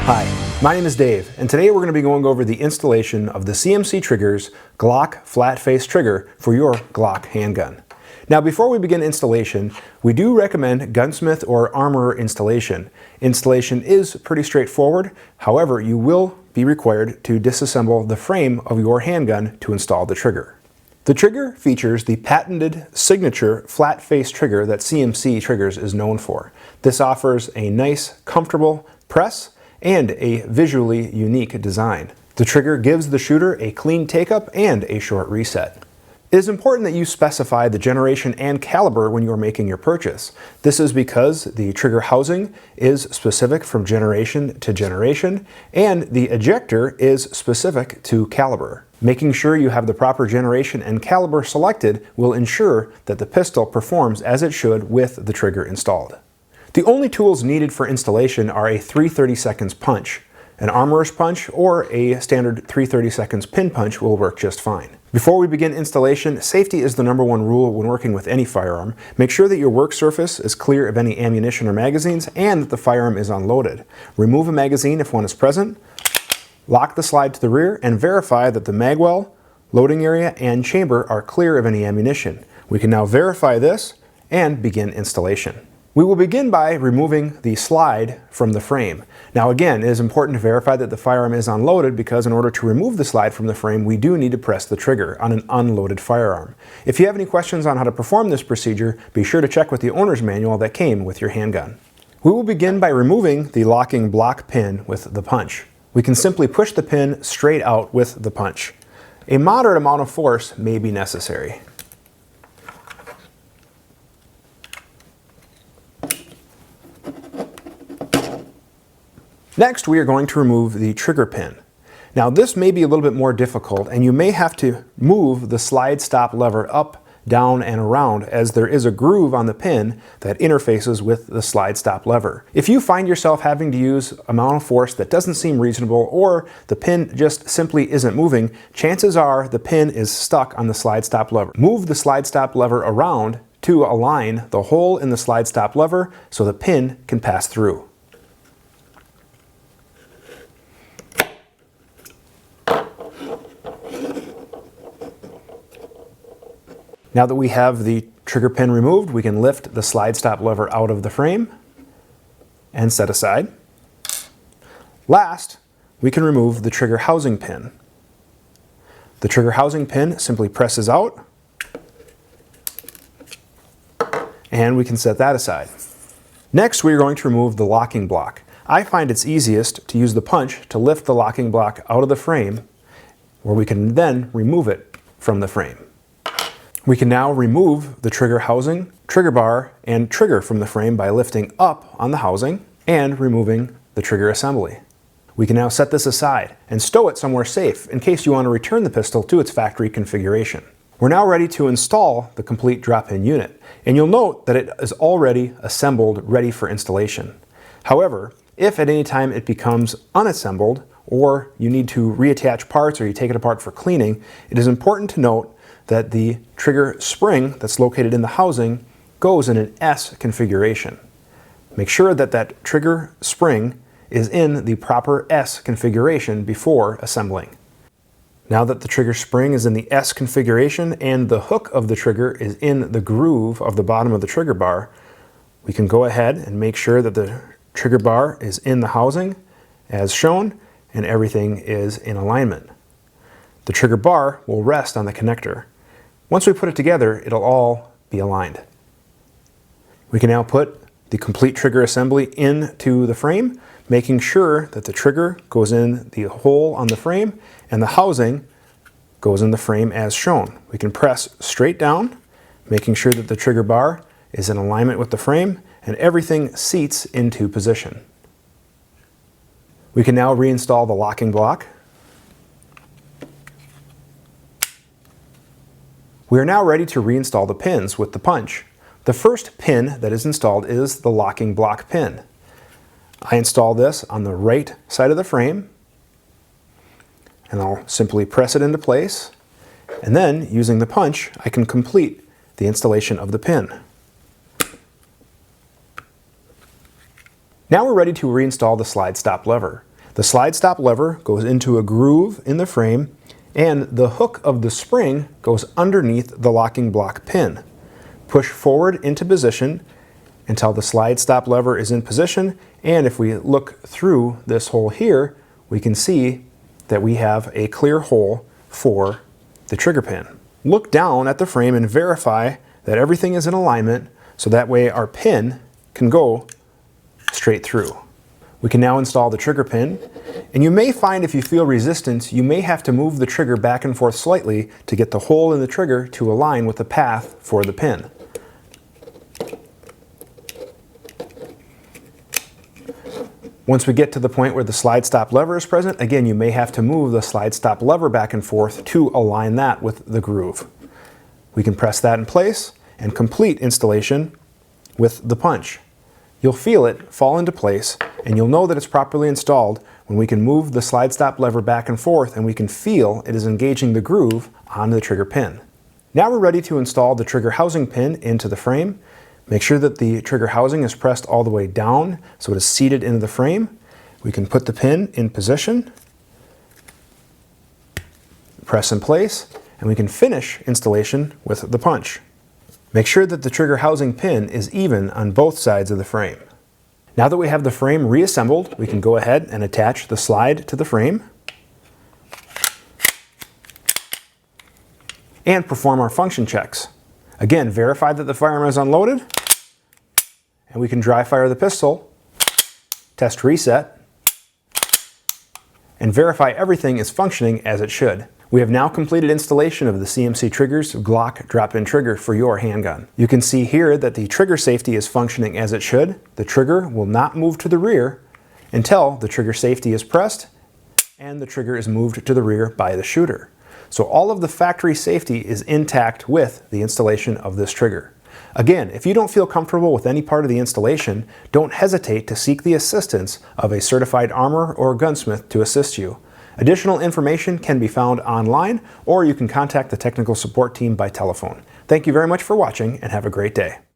Hi, my name is Dave, and today we're going to be going over the installation of the CMC Triggers Glock flat face trigger for your Glock handgun. Now before we begin installation, we do recommend gunsmith or armorer installation. Installation is pretty straightforward, however you will be required to disassemble the frame of your handgun to install the trigger. The trigger features the patented signature flat face trigger that CMC Triggers is known for. This offers a nice, comfortable press and a visually unique design. The trigger gives the shooter a clean take-up and a short reset. It is important that you specify the generation and caliber when you are making your purchase. This is because the trigger housing is specific from generation to generation, and the ejector is specific to caliber. Making sure you have the proper generation and caliber selected will ensure that the pistol performs as it should with the trigger installed. The only tools needed for installation are a 3/32 punch. An armorer's punch or a standard 3/32 pin punch will work just fine. Before we begin installation, safety is the #1 rule when working with any firearm. Make sure that your work surface is clear of any ammunition or magazines and that the firearm is unloaded. Remove a magazine if one is present, lock the slide to the rear, and verify that the magwell, loading area, and chamber are clear of any ammunition. We can now verify this and begin installation. We will begin by removing the slide from the frame. Now again, it is important to verify that the firearm is unloaded because in order to remove the slide from the frame, we do need to press the trigger on an unloaded firearm. If you have any questions on how to perform this procedure, be sure to check with the owner's manual that came with your handgun. We will begin by removing the locking block pin with the punch. We can simply push the pin straight out with the punch. A moderate amount of force may be necessary. Next, we are going to remove the trigger pin. Now this may be a little bit more difficult and you may have to move the slide stop lever up, down, and around as there is a groove on the pin that interfaces with the slide stop lever. If you find yourself having to use an amount of force that doesn't seem reasonable or the pin just simply isn't moving, chances are the pin is stuck on the slide stop lever. Move the slide stop lever around to align the hole in the slide stop lever so the pin can pass through. Now that we have the trigger pin removed, we can lift the slide stop lever out of the frame and set aside. Last, we can remove the trigger housing pin. The trigger housing pin simply presses out and we can set that aside. Next, we are going to remove the locking block. I find it's easiest to use the punch to lift the locking block out of the frame where we can then remove it from the frame. We can now remove the trigger housing, trigger bar, and trigger from the frame by lifting up on the housing and removing the trigger assembly. We can now set this aside and stow it somewhere safe in case you want to return the pistol to its factory configuration. We're now ready to install the complete drop-in unit, and you'll note that it is already assembled, ready for installation. However, if at any time it becomes unassembled or you need to reattach parts or you take it apart for cleaning, it is important to note that the trigger spring that's located in the housing goes in an S configuration. Make sure that that trigger spring is in the proper S configuration before assembling. Now that the trigger spring is in the S configuration and the hook of the trigger is in the groove of the bottom of the trigger bar, we can go ahead and make sure that the trigger bar is in the housing as shown and everything is in alignment. The trigger bar will rest on the connector. Once we put it together, it'll all be aligned. We can now put the complete trigger assembly into the frame, making sure that the trigger goes in the hole on the frame and the housing goes in the frame as shown. We can press straight down, making sure that the trigger bar is in alignment with the frame and everything seats into position. We can now reinstall the locking block. We are now ready to reinstall the pins with the punch. The first pin that is installed is the locking block pin. I install this on the right side of the frame and I'll simply press it into place, and then using the punch I can complete the installation of the pin. Now we're ready to reinstall the slide stop lever. The slide stop lever goes into a groove in the frame, and the hook of the spring goes underneath the locking block pin. Push forward into position until the slide stop lever is in position, and if we look through this hole here, we can see that we have a clear hole for the trigger pin. Look down at the frame and verify that everything is in alignment, so that way our pin can go straight through. We can now install the trigger pin, and you may find if you feel resistance, you may have to move the trigger back and forth slightly to get the hole in the trigger to align with the path for the pin. Once we get to the point where the slide stop lever is present, again, you may have to move the slide stop lever back and forth to align that with the groove. We can press that in place and complete installation with the punch. You'll feel it fall into place, and you'll know that it's properly installed when we can move the slide stop lever back and forth and we can feel it is engaging the groove on the trigger pin. Now we're ready to install the trigger housing pin into the frame. Make sure that the trigger housing is pressed all the way down so it is seated into the frame. We can put the pin in position, press in place, and we can finish installation with the punch. Make sure that the trigger housing pin is even on both sides of the frame. Now that we have the frame reassembled, we can go ahead and attach the slide to the frame and perform our function checks. Again, verify that the firearm is unloaded, and we can dry fire the pistol, test reset, and verify everything is functioning as it should. We have now completed installation of the CMC Triggers Glock drop-in trigger for your handgun. You can see here that the trigger safety is functioning as it should. The trigger will not move to the rear until the trigger safety is pressed and the trigger is moved to the rear by the shooter. So all of the factory safety is intact with the installation of this trigger. Again, if you don't feel comfortable with any part of the installation, don't hesitate to seek the assistance of a certified armorer or gunsmith to assist you. Additional information can be found online, or you can contact the technical support team by telephone. Thank you very much for watching, and have a great day.